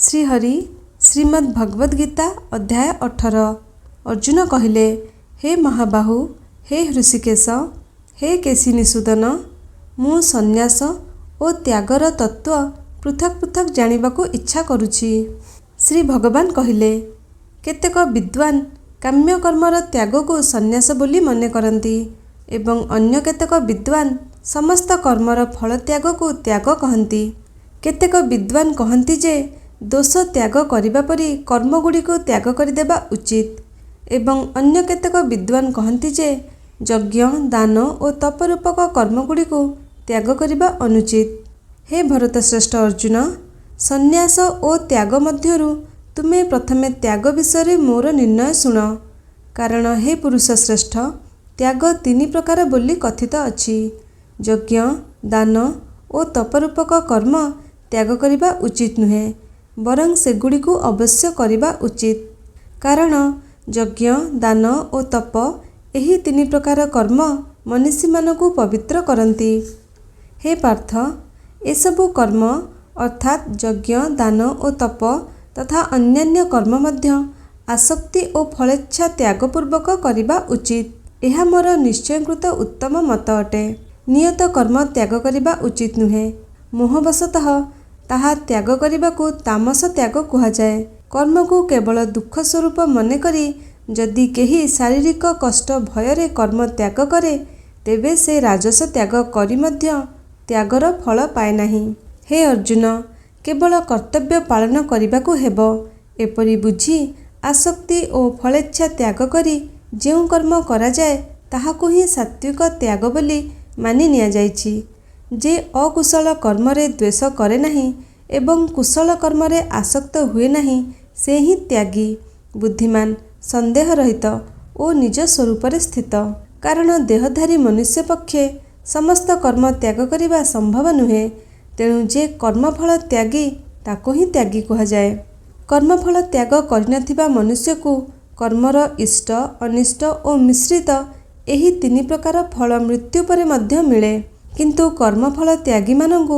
श्रीहरि श्रीमद् भगवद गीता अध्याय 18। अर्जुन कहिले, हे महाबाहु, हे हृषिकेश, हे केशिनिषूदन, मु सन्यास ओ त्यागर तत्व पृथक पृथक जानिबाकु इच्छा करुछि। श्री भगवान कहिले, केतेक विद्वान काम्य कर्मर त्याग को सन्यास बोली मने करती एवं अन्य केतेक विद्वान समस्त कर्मर फल त्याग को त्याग कहती। केतेक विद्वान कहती जे दोष त्याग करिबा परि कर्मगुड़ी को त्याग करदेबा उचित एवं अन्य केतेक विद्वान कहती जे यज्ञ दान और तपरूपक कर्मगुड़ी को त्याग करिबा अनुचित। हे भरतश्रेष्ठ अर्जुन, सन्यास और त्याग मध्यरु तुमे प्रथमे त्याग विषय मोर निर्णय शुण। कारण हे पुरुष श्रेष्ठ, त्याग तीन प्रकार बोली कथित अछि। यज्ञ दान और तपरूपक कर्म त्याग करिबा उचित नुहे, बरं सेगुड़ी को अवश्य करिबा उचित। कारण यज्ञ दान और तप एही तीन प्रकार कर्म मनीषी मानकु पवित्र करती। हे पार्थ, एसबु कर्म अर्थात यज्ञ दान और तप तथा अन्यान्य कर्म मध्य आसक्ति और फलेच्छा त्यागपूर्वक करिबा उचित। यह मोर निश्चयकृत उत्तम मत अटे। नियत कर्म त्याग करिबा उचित नुहे। मोहवशतः ताहा त्याग करिबाकु तामस त्याग कुहाजाए। कर्म को केवल दुख स्वरूप मने करी जदि केही शारीरिक कष्ट भୟରେ कर्म त्याग करे, तेबे से राजस त्याग करी मध्य त्यागर फल पाए नाही। हे अर्जुन, केवल कर्तव्य पालन करिबाकु हेबो। एपरि बुझी आसक्ति और फलेच्छा त्याग करी जेउ कर्म करा जाए ताहाकु ही सात्विक त्याग बोली मानि निया जाइछि। जे अकुशल कर्मरे द्वेष करे नहीं एवं कुशल कर्मरे आसक्त हुए नहीं, से ही त्यागी, बुद्धिमान, संदेह रहित और निज स्वरूपरे स्थित। कारण देहधारी मनुष्य पक्षे समस्त कर्म त्याग करिबा संभव नुहे। तेणु जे कर्मफल त्यागी ताको ही त्यागी कुहाजाए। कर्मफल त्याग करिनथिबा मनुष्य को कर्मर इष्ट अनिष्ट और मिश्रित एही तीन प्रकार फल मृत्यु परे मध्य मिले, किंतु कर्मफल त्यागी मानंकु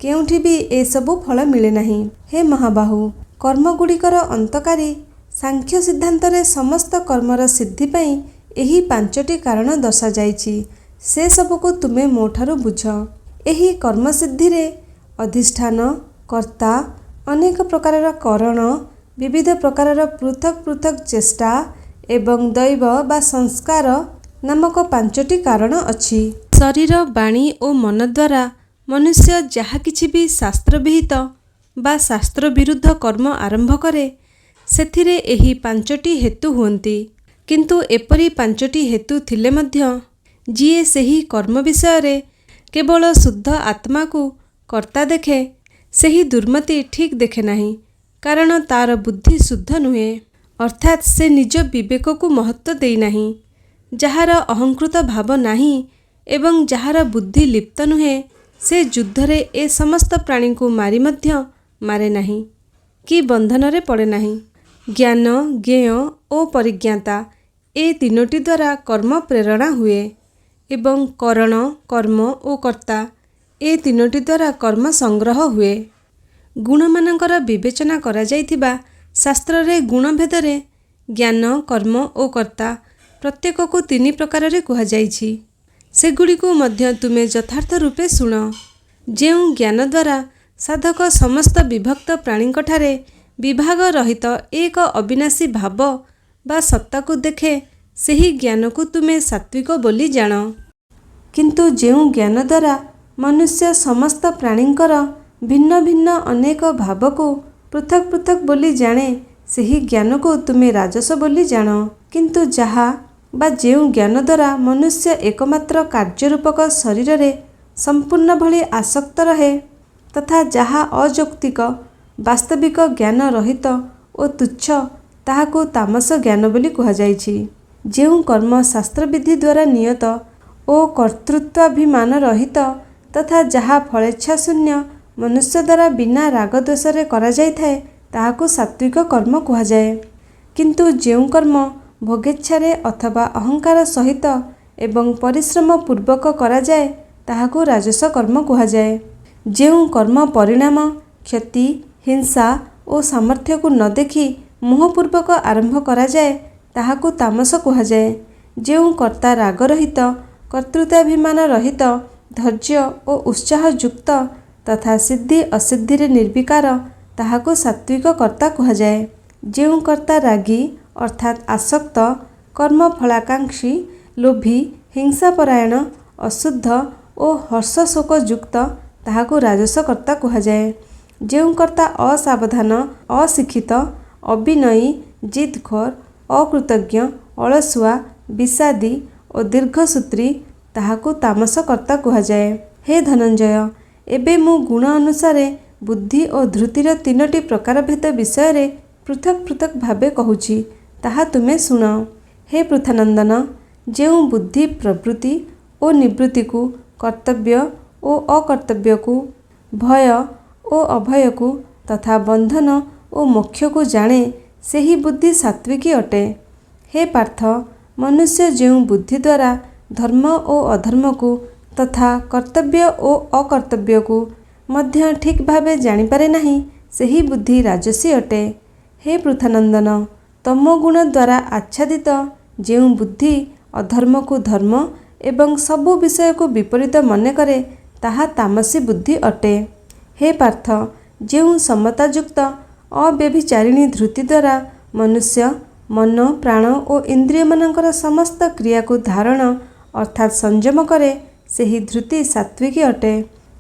केउठी भी ए सबु फल मिले नहीं। हे महाबाहु, कर्मगुड़िकर अंतकारी सांख्य सिद्धांतरे समस्त कर्मर सिद्धि पई एही पांचटी कारण दर्शा जाइछि। से सबको तुमे मोठारु बुझ। एही कर्म सिद्धि रे अधिष्ठान कर्ता अनेक प्रकारर करण, विविध प्रकारर पृथक पृथक चेष्टा एवं दैव बा संस्कार नामक पांचटी कारण अछि। शरीर वाणी और मन द्वारा मनुष्य जहा किछि भी शास्त्र विहित बा शास्त्र विरुद्ध कर्म आरंभ करे, सेथिरे एही पांचटी हेतु हुअन्ति। किंतु एपरि पांचटी हेतु थिले मध्य जिए सेही कर्म विषय रे केवल शुद्ध आत्मा को कर्ता देखे, सेही दुर्मति ठीक देखे नहीं। कारण तार बुद्धि शुद्ध नुहे, अर्थात से निज विवेक को महत्व देई नहीं। जहार अहंकृत भाव नाही एवं जहार बुद्धि लिप्त नुहे, से युद्धरे ए समस्त प्राणी को मारी मध्य मारे नहीं कि बंधन रे पड़े नहीं। ज्ञान ज्ञेय और परिज्ञाता ए तीनोटी द्वारा कर्म प्रेरणा हुए एवं करण कर्म और कर्ता ए तीनोटी द्वारा कर्म संग्रह हुए। गुणमानंकर विवेचना करा जाइथिबा शास्त्र रे गुणभेदरे ज्ञान कर्म और कर्ता प्रत्येक को तीन प्रकार रे कुहा जाइछि। सेगुड़ी को मध्य तुमे यथार्थ रूपे शुण। जेउ ज्ञान द्वारा साधक समस्त विभक्त प्राणींठारे विभाग रहित एक अविनाशी भाव बा सत्ता को देखे, सेही ज्ञान को तुमे सात्विक बोली जान। किंतु जेउ ज्ञान द्वारा मनुष्य समस्त प्राणींकर भिन्न भिन्न अनेक भाव को पृथक पृथक बोली जाने, सेही ज्ञान को तुमे राजस बोली जान। किंतु जहा बा जेउ ज्ञान द्वारा मनुष्य एकमात्र कार्यरूपक शरीर रे संपूर्ण भली आसक्त रहे तथा जहा अजौक्तिक वास्तविक ज्ञान रहित और तुच्छ, ताहाको तामस ज्ञान बोली कुहा जाइछि। जेउ कर्म शास्त्र विधि द्वारा नियत और कर्तृत्वाभिमान रहित तथा जहा फलेच्छा शून्य मनुष्य द्वारा बिना राग द्वेषरे करा जाइथाए, ताहाको सात्विक कर्म कुहा जाए। किंतु जेउ कर्म भोगेच्छारे अथवा अहंकार सहित एवं परिश्रम पूर्वक करा जाए, ताहाको राजस कर्म कुहा जाए। जेउ कर्म परिणाम क्षति हिंसा ଓ ସାମର୍ଥ୍ୟକୁ ନ ଦେଖି ମୋହପୂର୍ବକ ଆରମ୍ଭ କରାଯାଏ ତାହାକୁ ତାମସ କୁହାଯାଏ। ଯେଉଁ କର୍ତ୍ତା ରାଗରହିତ, କର୍ତ୍ତୃତ୍ୱାଭିମାନ ରହିତ, ଧୈର୍ଯ୍ୟ ଓ ଉତ୍ସାହଯୁକ୍ତ ତଥା ସିଦ୍ଧି ଅସିଦ୍ଧିରେ ନିର୍ବିକାର ତାହାକୁ ସାତ୍ତ୍ୱିକ କର୍ତ୍ତା କୁହାଯାଏ। ଯେଉଁ କର୍ତ୍ତା ରାଗୀ ଅର୍ଥାତ୍ ଆସକ୍ତ, କର୍ମଫଳାକାଂକ୍ଷୀ, ଲୋଭୀ, ହିଂସାପରାୟଣ, ଅଶୁଦ୍ଧ ଓ ହର୍ଷଶୋକଯୁକ୍ତ ତାହାକୁ ରାଜସ କର୍ତ୍ତା କୁହାଯାଏ। ଯେଉଁ କର୍ତ୍ତା ଅସାବଧାନ, ଅଶିକ୍ଷିତ, ଅବିନୟୀ, ଜିଦଖୋର, ଅକୃତଜ୍ଞ, ଅଳସୁଆ, ବିଷାଦୀ ଓ ଦୀର୍ଘସୂତ୍ରୀ ତାହାକୁ ତାମସ କର୍ତ୍ତା କୁହାଯାଏ। ହେ ଧନଞ୍ଜୟ, ଏବେ ମୁଁ ଗୁଣ ଅନୁସାରେ ବୁଦ୍ଧି ଓ ଧୃତିର ତିନୋଟି ପ୍ରକାରଭେଦ ବିଷୟରେ ପୃଥକ୍ ପୃଥକ୍ ଭାବେ କହୁଛି, ତାହା ତୁମେ ଶୁଣ। ହେ ପୃଥାନନ୍ଦନ, ଯେଉଁ ବୁଦ୍ଧି ପ୍ରବୃତ୍ତି ଓ ନିବୃତ୍ତିକୁ, କର୍ତ୍ତବ୍ୟ ଓ ଅକର୍ତ୍ତବ୍ୟକୁ, ଭୟ ଓ ଅଭୟକୁ ତଥା ବନ୍ଧନ ଓ ମୋକ୍ଷକୁ ଜାଣେ, ସେହି ବୁଦ୍ଧି ସାତ୍ତ୍ୱିକୀ ଅଟେ। ହେ ପାର୍ଥ, ମନୁଷ୍ୟ ଯେଉଁ ବୁଦ୍ଧି ଦ୍ୱାରା ଧର୍ମ ଓ ଅଧର୍ମକୁ ତଥା କର୍ତ୍ତବ୍ୟ ଓ ଅକର୍ତ୍ତବ୍ୟକୁ ମଧ୍ୟ ଠିକ୍ ଭାବେ ଜାଣିପାରେ ନାହିଁ, ସେହି ବୁଦ୍ଧି ରାଜସୀ ଅଟେ। ହେ ପୃଥାନନ୍ଦନ, ତମୋଗୁଣ ଦ୍ୱାରା ଆଚ୍ଛାଦିତ ଯେଉଁ ବୁଦ୍ଧି ଅଧର୍ମକୁ ଧର୍ମ ଏବଂ ସବୁ ବିଷୟକୁ ବିପରୀତ ମନେକରେ, ତାହା ତାମସୀ ବୁଦ୍ଧି ଅଟେ। ହେ ପାର୍ଥ, ଯେଉଁ ସମତାଯୁକ୍ତ ଅବ୍ୟଭିଚାରିଣୀ ଧୃତି ଦ୍ୱାରା ମନୁଷ୍ୟ ମନ, ପ୍ରାଣ ଓ ଇନ୍ଦ୍ରିୟମାନଙ୍କର ସମସ୍ତ କ୍ରିୟାକୁ ଧାରଣ ଅର୍ଥାତ୍ ସଂଯମ କରେ, ସେହି ଧୃତି ସାତ୍ତ୍ୱିକୀ ଅଟେ।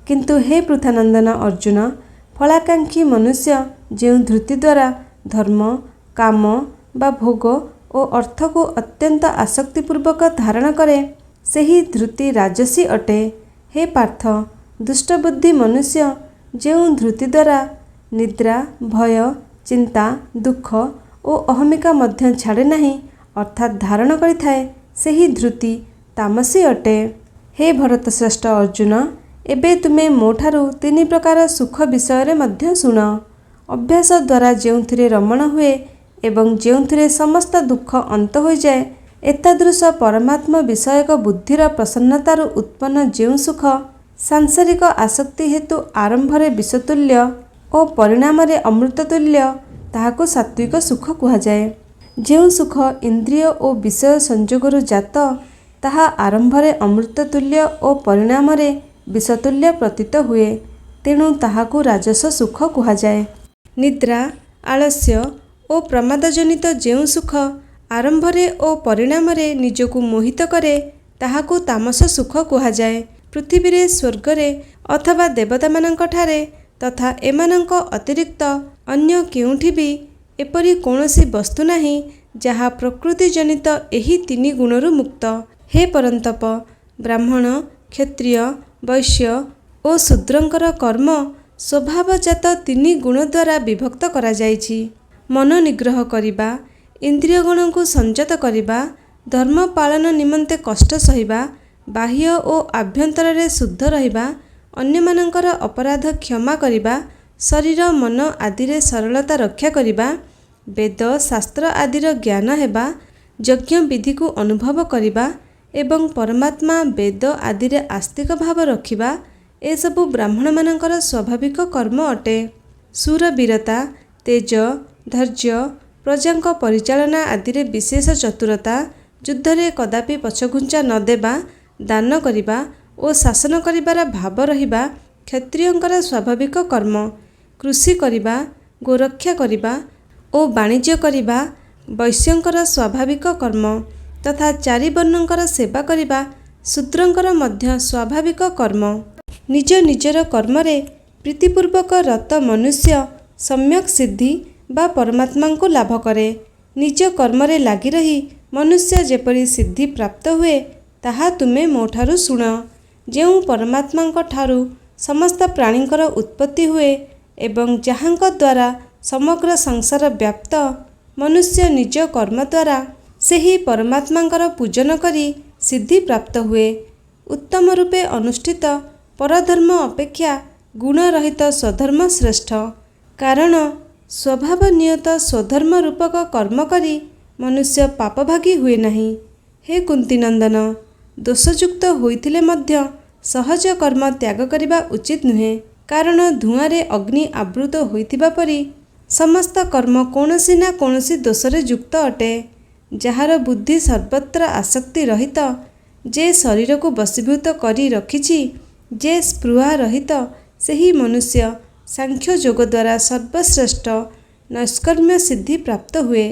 କିନ୍ତୁ ହେ ପୃଥାନନ୍ଦନ ଅର୍ଜୁନ, ଫଳାକାଂକ୍ଷୀ ମନୁଷ୍ୟ ଯେଉଁ ଧୃତି ଦ୍ୱାରା ଧର୍ମ, କାମ ବା ଭୋଗ ଓ ଅର୍ଥକୁ ଅତ୍ୟନ୍ତ ଆସକ୍ତିପୂର୍ବକ ଧାରଣ କରେ, ସେହି ଧୃତି ରାଜସୀ ଅଟେ। ହେ ପାର୍ଥ, ଦୁଷ୍ଟବୁଦ୍ଧି ମନୁଷ୍ୟ ଯେଉଁ ଧୃତି ଦ୍ୱାରା ନିଦ୍ରା, ଭୟ, ଚିନ୍ତା, ଦୁଃଖ ଓ ଅହମିକା ମଧ୍ୟ ଛାଡ଼େ ନାହିଁ ଅର୍ଥାତ୍ ଧାରଣ କରିଥାଏ, ସେହି ଧୃତି ତାମସୀ ଅଟେ। ହେ ଭରତଶ୍ରେଷ୍ଠ ଅର୍ଜୁନ, ଏବେ ତୁମେ ମୋଠାରୁ ତିନି ପ୍ରକାର ସୁଖ ବିଷୟରେ ମଧ୍ୟ ଶୁଣ। ଅଭ୍ୟାସ ଦ୍ୱାରା ଯେଉଁଥିରେ ରମଣ ହୁଏ ଏବଂ ଯେଉଁଥିରେ ସମସ୍ତ ଦୁଃଖ ଅନ୍ତ ହୋଇଯାଏ, ଏତାଦୃଶ ପରମାତ୍ମ ବିଷୟକ ବୁଦ୍ଧିର ପ୍ରସନ୍ନତାରୁ ଉତ୍ପନ୍ନ ଯେଉଁ ସୁଖ, ସାଂସାରିକ ଆସକ୍ତି ହେତୁ ଆରମ୍ଭରେ ବିଷତୁଲ୍ୟ ଓ ପରିଣାମରେ ଅମୃତତୁଲ୍ୟ, ତାହାକୁ ସାତ୍ତ୍ୱିକ ସୁଖ କୁହାଯାଏ। ଯେଉଁ ସୁଖ ଇନ୍ଦ୍ରିୟ ଓ ବିଷୟ ସଂଯୋଗରୁ ଜାତ, ତାହା ଆରମ୍ଭରେ ଅମୃତତୁଲ୍ୟ ଓ ପରିଣାମରେ ବିଷତୁଲ୍ୟ ପ୍ରତୀତ ହୁଏ, ତେଣୁ ତାହାକୁ ରାଜସ ସୁଖ କୁହାଯାଏ। ନିଦ୍ରା, ଆଳସ୍ୟ ଓ ପ୍ରମାଦଜନିତ ଯେଉଁ ସୁଖ ଆରମ୍ଭରେ ଓ ପରିଣାମରେ ନିଜକୁ ମୋହିତ କରେ, ତାହାକୁ ତାମସ ସୁଖ କୁହାଯାଏ। ପୃଥିବୀରେ, ସ୍ୱର୍ଗରେ ଅଥବା ଦେବତାମାନଙ୍କଠାରେ ତଥା ଏମାନଙ୍କ ଅତିରିକ୍ତ ଅନ୍ୟ କେଉଁଠି ବି ଏପରି କୌଣସି ବସ୍ତୁ ନାହିଁ ଯାହା ପ୍ରକୃତିଜନିତ ଏହି ତିନି ଗୁଣରୁ ମୁକ୍ତ। ହେ ପରନ୍ତପ, ବ୍ରାହ୍ମଣ, କ୍ଷତ୍ରିୟ, ବୈଶ୍ୟ ଓ ଶୂଦ୍ରଙ୍କର କର୍ମ ସ୍ୱଭାବଜାତ ତିନି ଗୁଣ ଦ୍ୱାରା ବିଭକ୍ତ କରାଯାଇଛି। ମନ ନିଗ୍ରହ କରିବା, ଇନ୍ଦ୍ରିୟଗଣକୁ ସଂଯତ କରିବା, ଧର୍ମ ପାଳନ ନିମନ୍ତେ କଷ୍ଟ ସହିବା, ବାହ୍ୟ ଓ ଆଭ୍ୟନ୍ତରରେ ଶୁଦ୍ଧ ରହିବା, ଅନ୍ୟମାନଙ୍କର ଅପରାଧ କ୍ଷମା କରିବା, ଶରୀର ମନ ଆଦିରେ ସରଳତା ରକ୍ଷା କରିବା, ବେଦ ଶାସ୍ତ୍ର ଆଦିର ଜ୍ଞାନ ହେବା, ଯଜ୍ଞ ବିଧିକୁ ଅନୁଭବ କରିବା ଏବଂ ପରମାତ୍ମା ବେଦ ଆଦିରେ ଆସ୍ତିକ ଭାବ ରଖିବା, ଏସବୁ ବ୍ରାହ୍ମଣମାନଙ୍କର ସ୍ୱାଭାବିକ କର୍ମ ଅଟେ। ଶୂରବୀରତା, ତେଜ, ଧୈର୍ଯ୍ୟ, ପ୍ରଜାଙ୍କ ପରିଚାଳନା ଆଦିରେ ବିଶେଷ ଚତୁରତା, ଯୁଦ୍ଧରେ କଦାପି ପଛଘୁଞ୍ଚା ନ ଦେବା, ଦାନ କରିବା ଓ ଶାସନ କରିବାର ଭାବ ରହିବା କ୍ଷତ୍ରିୟଙ୍କର ସ୍ୱାଭାବିକ କର୍ମ। କୃଷି କରିବା, ଗୋରକ୍ଷା କରିବା ଓ ବାଣିଜ୍ୟ କରିବା ବୈଶ୍ୟଙ୍କର ସ୍ୱାଭାବିକ କର୍ମ ତଥା ଚାରି ବର୍ଣ୍ଣଙ୍କର ସେବା କରିବା ଶୂଦ୍ରଙ୍କର ମଧ୍ୟ ସ୍ୱାଭାବିକ କର୍ମ। ନିଜ ନିଜର କର୍ମରେ ପ୍ରୀତିପୂର୍ବକ ରତ ମନୁଷ୍ୟ ସମ୍ୟକ୍ ସିଦ୍ଧି ବା ପରମାତ୍ମାଙ୍କୁ ଲାଭ କରେ। ନିଜ କର୍ମରେ ଲାଗି ରହି ମନୁଷ୍ୟ ଯେପରି ସିଦ୍ଧି ପ୍ରାପ୍ତ ହୁଏ, ତାହା ତୁମେ ମୋଠାରୁ ଶୁଣ। ଯେଉଁ ପରମାତ୍ମାଙ୍କ ଠାରୁ ସମସ୍ତ ପ୍ରାଣୀଙ୍କର ଉତ୍ପତ୍ତି ହୁଏ ଏବଂ ଯାହାଙ୍କ ଦ୍ୱାରା ସମଗ୍ର ସଂସାର ବ୍ୟାପ୍ତ, ମନୁଷ୍ୟ ନିଜ କର୍ମ ଦ୍ୱାରା ସେହି ପରମାତ୍ମାଙ୍କର ପୂଜନ କରି ସିଦ୍ଧି ପ୍ରାପ୍ତ ହୁଏ। ଉତ୍ତମ ରୂପେ ଅନୁଷ୍ଠିତ ପରଧର୍ମ ଅପେକ୍ଷା ଗୁଣରହିତ ସ୍ୱଧର୍ମ ଶ୍ରେଷ୍ଠ, କାରଣ ସ୍ୱଭାବ ନିୟତ ସ୍ୱଧର୍ମ ରୂପକ କର୍ମ କରି ମନୁଷ୍ୟ ପାପଭାଗୀ ହୁଏ ନାହିଁ। ହେ କୁନ୍ତୀନନ୍ଦନ, ଦୋଷଯୁକ୍ତ ହୋଇଥିଲେ ମଧ୍ୟ ସହଜ କର୍ମ ତ୍ୟାଗ କରିବା ଉଚିତ ନୁହେଁ, କାରଣ ଧୂଆଁରେ ଅଗ୍ନି ଆବୃତ ହୋଇଥିବା ପରି ସମସ୍ତ କର୍ମ କୌଣସି ନା କୌଣସି ଦୋଷରେ ଯୁକ୍ତ ଅଟେ। ଯାହାର ବୁଦ୍ଧି ସର୍ବତ୍ର ଆସକ୍ତି ରହିତ, ଯେ ଶରୀରକୁ ବଶୀଭୂତ କରି ରଖିଛି, ଯେ ସ୍ପୃହା ରହିତ, ସେହି ମନୁଷ୍ୟ ସାଂଖ୍ୟ ଯୋଗ ଦ୍ୱାରା ସର୍ବଶ୍ରେଷ୍ଠ ନୈଷ୍କର୍ମ୍ୟ ସିଦ୍ଧି ପ୍ରାପ୍ତ ହୁଏ।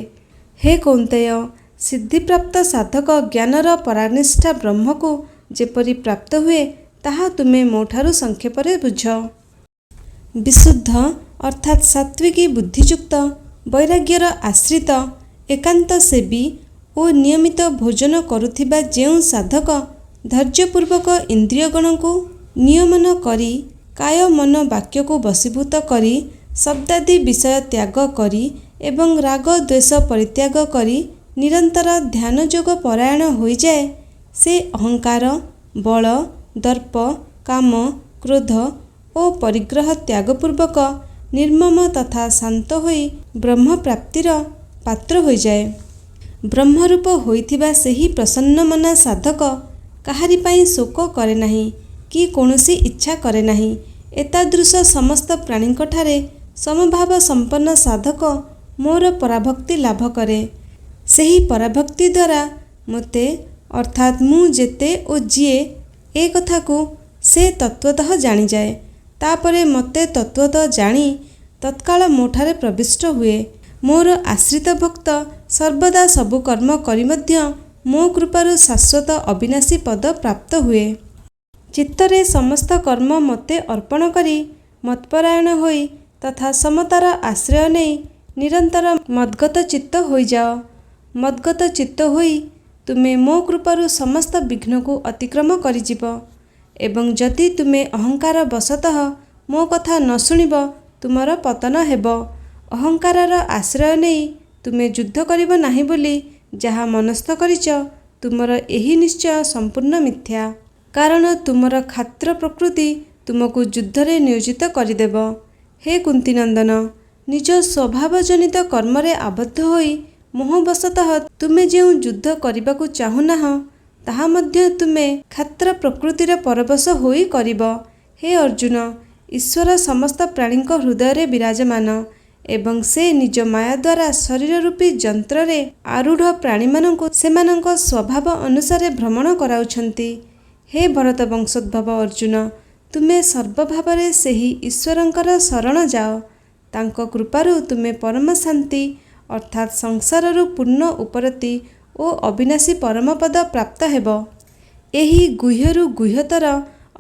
ହେ କୌନ୍ତେୟ, ସିଦ୍ଧିପ୍ରାପ୍ତ ସାଧକ ଜ୍ଞାନର ପରାନିଷ୍ଠା ବ୍ରହ୍ମକୁ ଯେପରି ପ୍ରାପ୍ତ ହୁଏ, ତାହା ତୁମେ ମୋଠାରୁ ସଂକ୍ଷେପରେ ବୁଝ। ବିଶୁଦ୍ଧ ଅର୍ଥାତ୍ ସାତ୍ତ୍ୱିକୀ ବୁଦ୍ଧିଯୁକ୍ତ, ବୈରାଗ୍ୟର ଆଶ୍ରିତ, ଏକାନ୍ତ ସେବୀ ଓ ନିୟମିତ ଭୋଜନ କରୁଥିବା ଯେଉଁ ସାଧକ ଧୈର୍ଯ୍ୟପୂର୍ବକ ଇନ୍ଦ୍ରିୟଗଣକୁ ନିୟମନ କରି, କାୟ ମନ ବାକ୍ୟକୁ ବଶୀଭୂତ କରି, ଶବ୍ଦାଦି ବିଷୟ ତ୍ୟାଗ କରି ଏବଂ ରାଗ ଦ୍ୱେଷ ପରିତ୍ୟାଗ କରି ନିରନ୍ତର ଧ୍ୟାନଯୋଗ ପରାୟଣ ହୋଇଯାଏ, ସେ ଅହଙ୍କାର, ବଳ, ଦର୍ପ, କାମ, କ୍ରୋଧ ଓ ପରିଗ୍ରହ ତ୍ୟାଗପୂର୍ବକ ନିର୍ମମ ତଥା ଶାନ୍ତ ହୋଇ ବ୍ରହ୍ମପ୍ରାପ୍ତିର ପାତ୍ର ହୋଇଯାଏ। ବ୍ରହ୍ମରୂପ ହୋଇଥିବା ସେହି ପ୍ରସନ୍ନମନା ସାଧକ କାହାରି ପାଇଁ ଶୋକ କରେ ନାହିଁ କି କୌଣସି ଇଚ୍ଛା କରେ ନାହିଁ। ଏତାଦୃଶ ସମସ୍ତ ପ୍ରାଣୀଙ୍କଠାରେ ସମଭାବ ସମ୍ପନ୍ନ ସାଧକ ମୋର ପରାଭକ୍ତି ଲାଭ କରେ। ସେହି ପରାଭକ୍ତି ଦ୍ୱାରା ମୋତେ ଅର୍ଥାତ୍ ମୁଁ ଯେତେ ଓ ଯିଏ, ଏ କଥାକୁ ସେ ତତ୍ତ୍ୱତଃ ଜାଣିଯାଏ। ତାପରେ ମୋତେ ତତ୍ତ୍ୱତଃ ଜାଣି ତତ୍କାଳ ମୋଠାରେ ପ୍ରବିଷ୍ଟ ହୁଏ। ମୋର ଆଶ୍ରିତ ଭକ୍ତ ସର୍ବଦା ସବୁ କର୍ମ କରି ମଧ୍ୟ ମୋ କୃପାରୁ ଶାଶ୍ୱତ ଅବିନାଶୀ ପଦ ପ୍ରାପ୍ତ ହୁଏ। ଚିତ୍ତରେ ସମସ୍ତ କର୍ମ ମୋତେ ଅର୍ପଣ କରି ମତ୍ପରାୟଣ ହୋଇ ତଥା ସମତାର ଆଶ୍ରୟ ନେଇ ନିରନ୍ତର ମଦ୍ଗତ ଚିତ୍ତ ହୋଇଯାଅ। ମଦ୍ଗତ ଚିତ୍ତ ହୋଇ ତୁମେ ମୋ କୃପାରୁ ସମସ୍ତ ବିଘ୍ନକୁ ଅତିକ୍ରମ କରିଯିବ। ଏବଂ ଯଦି ତୁମେ ଅହଙ୍କାର ବଶତଃ ମୋ କଥା ନ ଶୁଣିବ, ତୁମର ପତନ ହେବ। ଅହଙ୍କାରର ଆଶ୍ରୟ ନେଇ ତୁମେ ଯୁଦ୍ଧ କରିବ ନାହିଁ ବୋଲି ଯାହା ମନସ୍ଥ କରିଛ, ତୁମର ଏହି ନିଶ୍ଚୟ ସମ୍ପୂର୍ଣ୍ଣ ମିଥ୍ୟା। କାରଣ ତୁମର କ୍ଷାତ୍ର ପ୍ରକୃତି ତୁମକୁ ଯୁଦ୍ଧରେ ନିୟୋଜିତ କରିଦେବ। ହେ କୁନ୍ତୀନନ୍ଦନ, ନିଜ ସ୍ୱଭାବଜନିତ କର୍ମରେ ଆବଦ୍ଧ ହୋଇ ମୋହବଶତଃ ତୁମେ ଯେଉଁ ଯୁଦ୍ଧ କରିବାକୁ ଚାହୁଁନାହଁ, ତାହା ମଧ୍ୟ ତୁମେ କ୍ଷାତ୍ର ପ୍ରକୃତିର ପରବଶ ହୋଇ କରିବ। ହେ ଅର୍ଜୁନ, ଈଶ୍ୱର ସମସ୍ତ ପ୍ରାଣୀଙ୍କ ହୃଦୟରେ ବିରାଜମାନ ଏବଂ ସେ ନିଜ ମାୟା ଦ୍ୱାରା ଶରୀର ରୂପୀ ଯନ୍ତ୍ରରେ ଆରୂଢ଼ ପ୍ରାଣୀମାନଙ୍କୁ ସେମାନଙ୍କ ସ୍ୱଭାବ ଅନୁସାରେ ଭ୍ରମଣ କରାଉଛନ୍ତି। ହେ ଭରତ ବଂଶୋଦ୍ଭବ ଅର୍ଜୁନ, ତୁମେ ସର୍ବଭାବରେ ସେହି ଈଶ୍ୱରଙ୍କର ଶରଣ ଯାଅ। ତାଙ୍କ କୃପାରୁ ତୁମେ ପରମ ଶାନ୍ତି ଅର୍ଥାତ୍ ସଂସାରରୁ ପୂର୍ଣ୍ଣ ଉପରତି ଓ ଅବିନାଶୀ ପରମପଦ ପ୍ରାପ୍ତ ହେବ। ଏହି ଗୁହ୍ୟରୁ ଗୁହ୍ୟତର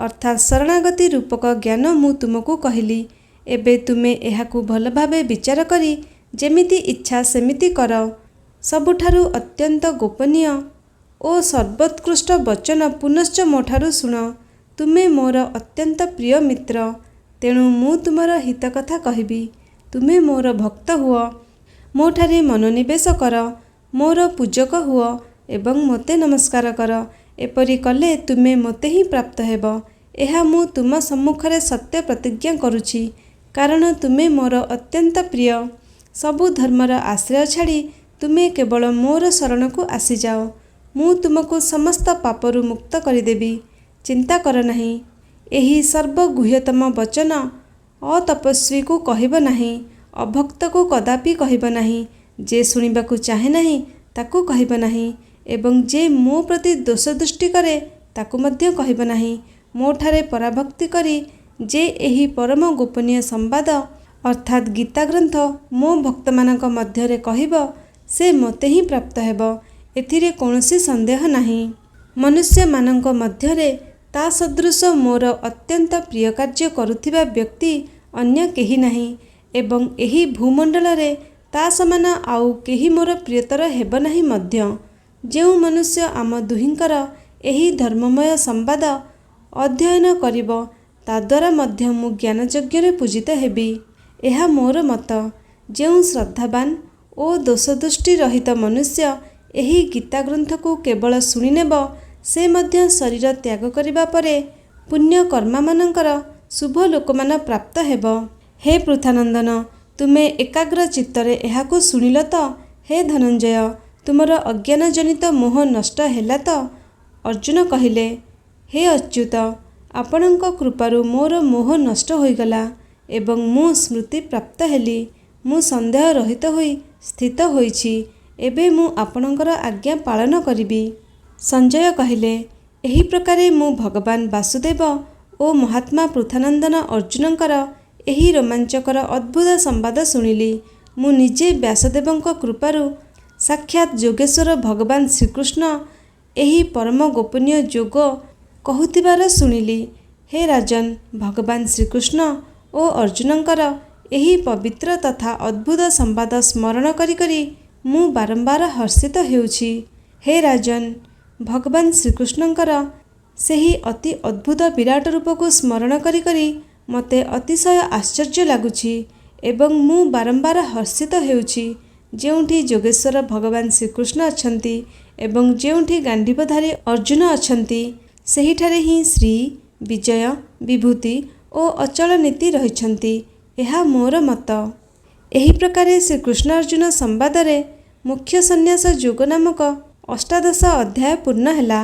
ଅର୍ଥାତ୍ ଶରଣାଗତି ରୂପକ ଜ୍ଞାନ ମୁଁ ତୁମକୁ କହିଲି। ଏବେ ତୁମେ ଏହାକୁ ଭଲ ଭାବେ ବିଚାର କରି ଯେମିତି ଇଚ୍ଛା ସେମିତି କର। ସବୁଠାରୁ ଅତ୍ୟନ୍ତ ଗୋପନୀୟ ଓ ସର୍ବୋତ୍କୃଷ୍ଟ ବଚନ ପୁନଶ୍ଚ ମୋଠାରୁ ଶୁଣ। ତୁମେ ମୋର ଅତ୍ୟନ୍ତ ପ୍ରିୟ ମିତ୍ର, ତେଣୁ ମୁଁ ତୁମର ହିତ କଥା କହିବି। ତୁମେ ମୋର ଭକ୍ତ ହୁଅ, ମୋଠାରେ ମନୋନିବେଶ କର, ମୋର ପୂଜକ ହୁଅ ଏବଂ ମୋତେ ନମସ୍କାର କର। ଏପରି କଲେ ତୁମେ ମୋତେ ହିଁ ପ୍ରାପ୍ତ ହେବ। ଏହା ମୁଁ ତୁମ ସମ୍ମୁଖରେ ସତ୍ୟ ପ୍ରତିଜ୍ଞା କରୁଛି, କାରଣ ତୁମେ ମୋର ଅତ୍ୟନ୍ତ ପ୍ରିୟ। ସବୁ ଧର୍ମର ଆଶ୍ରୟ ଛାଡ଼ି ତୁମେ କେବଳ ମୋର ଶରଣକୁ ଆସିଯାଅ। ମୁଁ ତୁମକୁ ସମସ୍ତ ପାପରୁ ମୁକ୍ତ କରିଦେବି। ଚିନ୍ତା କର ନାହିଁ। ଏହି ସର୍ବଗୁହ୍ୟତମ ବଚନ ଅତପସ୍ୱୀକୁ କହିବ ନାହିଁ, ଅଭକ୍ତକୁ କଦାପି କହିବ ନାହିଁ, ଯେ ଶୁଣିବାକୁ ଚାହେଁ ନାହିଁ ତାକୁ କହିବ ନାହିଁ ଏବଂ ଯେ ମୋ ପ୍ରତି ଦୋଷ ଦୃଷ୍ଟି କରେ ତାକୁ ମଧ୍ୟ କହିବ ନାହିଁ। ମୋଠାରେ ପରାଭକ୍ତି କରି ଯେ ଏହି ପରମ ଗୋପନୀୟ ସମ୍ବାଦ ଅର୍ଥାତ୍ ଗୀତା ଗ୍ରନ୍ଥ ମୋ ଭକ୍ତମାନଙ୍କ ମଧ୍ୟରେ କହିବ, ସେ ମୋତେ ହିଁ ପ୍ରାପ୍ତ ହେବ। ଏଥିରେ କୌଣସି ସନ୍ଦେହ ନାହିଁ। ମନୁଷ୍ୟମାନଙ୍କ ମଧ୍ୟରେ ତା ସଦୃଶ ମୋର ଅତ୍ୟନ୍ତ ପ୍ରିୟ କାର୍ଯ୍ୟ କରୁଥିବା ବ୍ୟକ୍ତି ଅନ୍ୟ କେହି ନାହିଁ ଏବଂ ଏହି ଭୂମଣ୍ଡଳରେ ତା ସମାନ ଆଉ କେହି ମୋର ପ୍ରିୟତର ହେବ ନାହିଁ ମଧ୍ୟ। ଯେଉଁ ମନୁଷ୍ୟ ଆମ ଦୁହିଁଙ୍କର ଏହି ଧର୍ମମୟ ସମ୍ବାଦ ଅଧ୍ୟୟନ କରିବ, ତାଦ୍ୱାରା ମଧ୍ୟ ମୁଁ ଜ୍ଞାନଯଜ୍ଞରେ ପୂଜିତ ହେବି। ଏହା ମୋର ମତ। ଯେଉଁ ଶ୍ରଦ୍ଧାବାନ ଓ ଦୋଷଦୃଷ୍ଟି ରହିତ ମନୁଷ୍ୟ ଏହି ଗୀତା ଗ୍ରନ୍ଥକୁ କେବଳ ଶୁଣିନେବ, ସେ ମଧ୍ୟ ଶରୀର ତ୍ୟାଗ କରିବା ପରେ ପୁଣ୍ୟକର୍ମାମାନଙ୍କର ଶୁଭ ଲୋକମାନ ପ୍ରାପ୍ତ ହେବ। ହେ ପୃଥାନନ୍ଦନ, ତୁମେ ଏକାଗ୍ର ଚିତ୍ତରେ ଏହାକୁ ଶୁଣିଲ ତ? ହେ ଧନଞ୍ଜୟ, ତୁମର ଅଜ୍ଞାନଜନିତ ମୋହ ନଷ୍ଟ ହେଲା ତ? ଅର୍ଜୁନ କହିଲେ, ହେ ଅଚ୍ୟୁତ, ଆପଣଙ୍କ କୃପାରୁ ମୋର ମୋହ ନଷ୍ଟ ହୋଇଗଲା ଏବଂ ମୁଁ ସ୍ମୃତି ପ୍ରାପ୍ତ ହେଲି। ମୁଁ ସନ୍ଦେହ ରହିତ ହୋଇ ସ୍ଥିତ ହୋଇଛି। ଏବେ ମୁଁ ଆପଣଙ୍କର ଆଜ୍ଞା ପାଳନ କରିବି। ସଞ୍ଜୟ କହିଲେ, ଏହି ପ୍ରକାରେ ମୁଁ ଭଗବାନ ବାସୁଦେବ ଓ ମହାତ୍ମା ପୃଥାନନ୍ଦନ ଅର୍ଜୁନଙ୍କର ଏହି ରୋମାଞ୍ଚକର ଅଦ୍ଭୁତ ସମ୍ବାଦ ଶୁଣିଲି। ମୁଁ ନିଜେ ବ୍ୟାସଦେବଙ୍କ କୃପାରୁ ସାକ୍ଷାତ ଯୋଗେଶ୍ୱର ଭଗବାନ ଶ୍ରୀକୃଷ୍ଣ ଏହି ପରମ ଗୋପନୀୟ ଯୋଗ କହୁଥିବାର ଶୁଣିଲି। ହେ ରାଜନ୍, ଭଗବାନ ଶ୍ରୀକୃଷ୍ଣ ଓ ଅର୍ଜୁନଙ୍କର ଏହି ପବିତ୍ର ତଥା ଅଦ୍ଭୁତ ସମ୍ବାଦ ସ୍ମରଣ କରି କରି ମୁଁ ବାରମ୍ବାର ହର୍ଷିତ ହେଉଛି। ହେ ରାଜନ୍, ଭଗବାନ ଶ୍ରୀକୃଷ୍ଣଙ୍କର ସେହି ଅତି ଅଦ୍ଭୁତ ବିରାଟ ରୂପକୁ ସ୍ମରଣ କରି କରି ମୋତେ ଅତିଶୟ ଆଶ୍ଚର୍ଯ୍ୟ ଲାଗୁଛି ଏବଂ ମୁଁ ବାରମ୍ବାର ହର୍ଷିତ ହେଉଛି। ଯେଉଁଠି ଯୋଗେଶ୍ୱର ଭଗବାନ ଶ୍ରୀକୃଷ୍ଣ ଅଛନ୍ତି ଏବଂ ଯେଉଁଠି ଗାଣ୍ଡୀବଧାରୀ ଅର୍ଜୁନ ଅଛନ୍ତି, ସେହିଠାରେ ହିଁ ଶ୍ରୀ, ବିଜୟ, ବିଭୂତି ଓ ଅଚଳ ନୀତି ରହିଛନ୍ତି। ଏହା ମୋର ମତ। ଏହି ପ୍ରକାରେ ଶ୍ରୀକୃଷ୍ଣ ଅର୍ଜୁନ ସମ୍ବାଦରେ ମୁଖ୍ୟ ସନ୍ନ୍ୟାସ ଯୋଗ ନାମକ ଅଷ୍ଟାଦଶ ଅଧ୍ୟାୟ ପୂର୍ଣ୍ଣ ହେଲା।